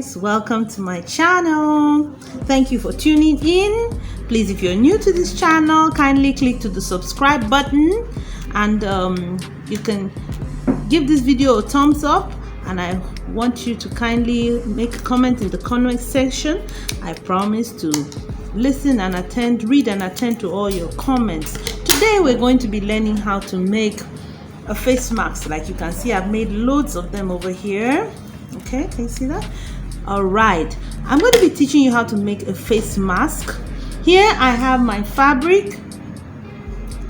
guys, welcome to my channel. Thank you for tuning in. Please, if you're new to this channel, kindly click to the subscribe button, and you can give this video a thumbs up, and I want you to kindly make a comment in the comment section. I promise to listen and attend, read and attend to all your comments. Today we're going to be learning how to make a face mask. Like you can see, I've made loads of them over here. Okay, can you see that? All right, I'm going to be teaching you how to make a face mask. Here I have my fabric.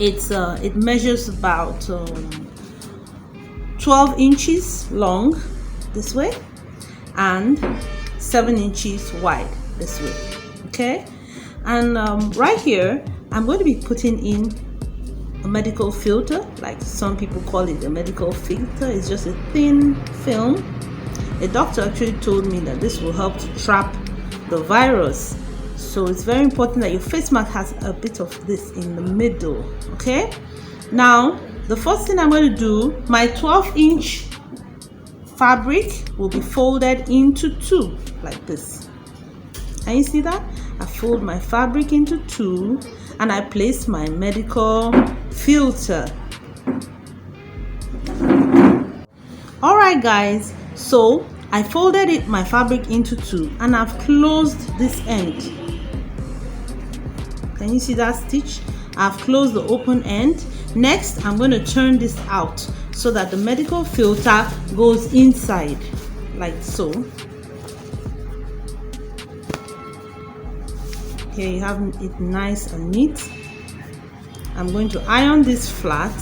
It measures about 12 inches long this way and 7 inches wide this way. Okay, and right here I'm going to be putting in a medical filter, like some people call it a medical filter. It's just a thin film. A doctor actually told me that this will help to trap the virus. So it's very important that your face mask has a bit of this in the middle. Okay, now the first thing I'm going to do, my 12-inch fabric will be folded into two like this. Can you see that? I fold my fabric into two and I place my medical filter. All right guys, so I folded my fabric into two and I've closed this end. Can you see that stitch? I've closed the open end. Next, I'm going to turn this out so that the medical filter goes inside like so. Here you have it nice and neat. I'm going to iron this flat,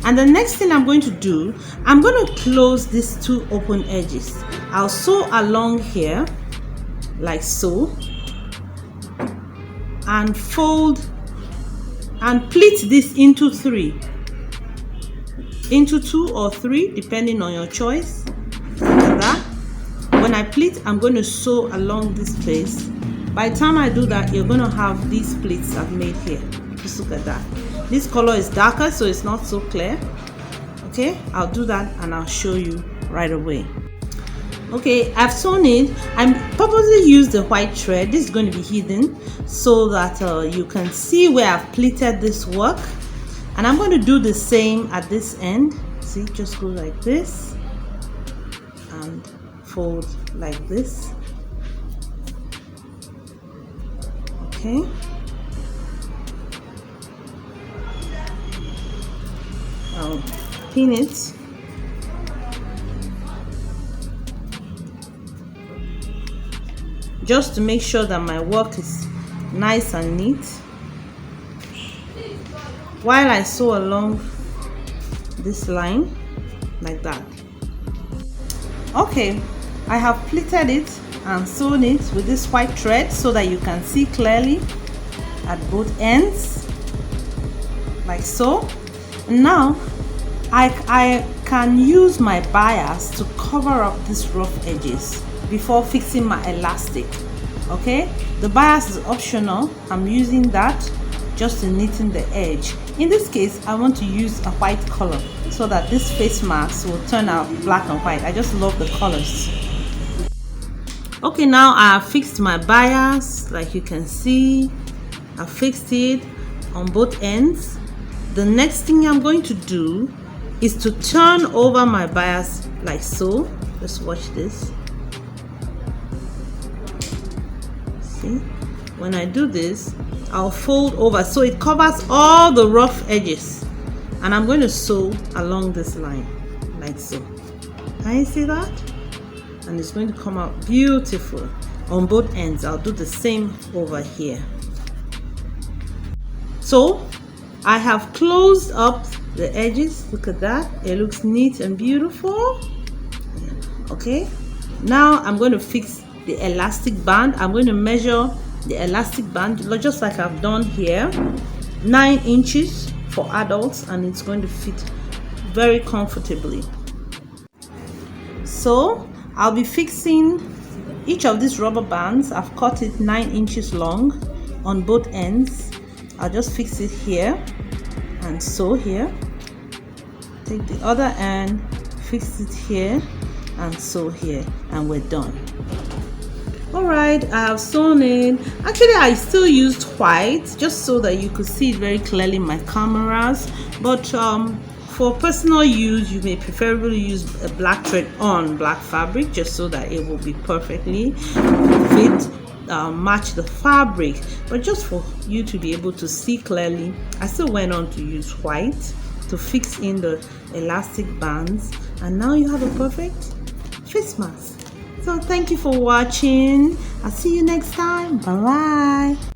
and the next thing I'm going to do, I'm going to close these two open edges. I'll sew along here like so and fold and pleat this into two or three depending on your choice. Like that. When I pleat, I'm going to sew along this place. By the time I do that, you're going to have these pleats I've made here. Just look at that. This color is darker, so it's not so clear. Okay, I'll do that and I'll show you right away. Okay, I've sewn it. I purposely used the white thread. This is going to be hidden so that you can see where I've pleated this work. And I'm going to do the same at this end. See, just go like this and fold like this. Okay. I'll pin it. Just to make sure that my work is nice and neat while I sew along this line like that. Okay, I have pleated it and sewn it with this white thread so that you can see clearly at both ends like so. And now I can use my bias to cover up these rough edges before fixing my elastic. Okay, the bias is optional. I'm using that just to neaten the edge. In this case, I want to use a white color so that this face mask will turn out black and white. I just love the colors. Okay, now I have fixed my bias. Like you can see, I fixed it on both ends. The next thing I'm going to do is to turn over my bias like so. Just watch this. See, when I do this, I'll fold over so it covers all the rough edges, and I'm going to sew along this line like so. Can you see that? And it's going to come out beautiful on both ends. I'll do the same over here. So I have closed up the edges. Look at that. It looks neat and beautiful. Okay, now I'm going to fix the elastic band. I'm going to measure the elastic band just like I've done here, 9 inches for adults, and it's going to fit very comfortably. So I'll be fixing each of these rubber bands. I've cut it 9 inches long on both ends. I'll just fix it here and sew here. Take the other end, fix it here and sew here, and we're done. All right, I have sewn it. Actually, I still used white just so that you could see it very clearly in my cameras, but for personal use you may preferably use a black thread on black fabric just so that it will be perfectly fit, match the fabric. But just for you to be able to see clearly, I still went on to use white to fix in the elastic bands, and now you have a perfect face mask. So thank you for watching. I'll see you next time. Bye bye.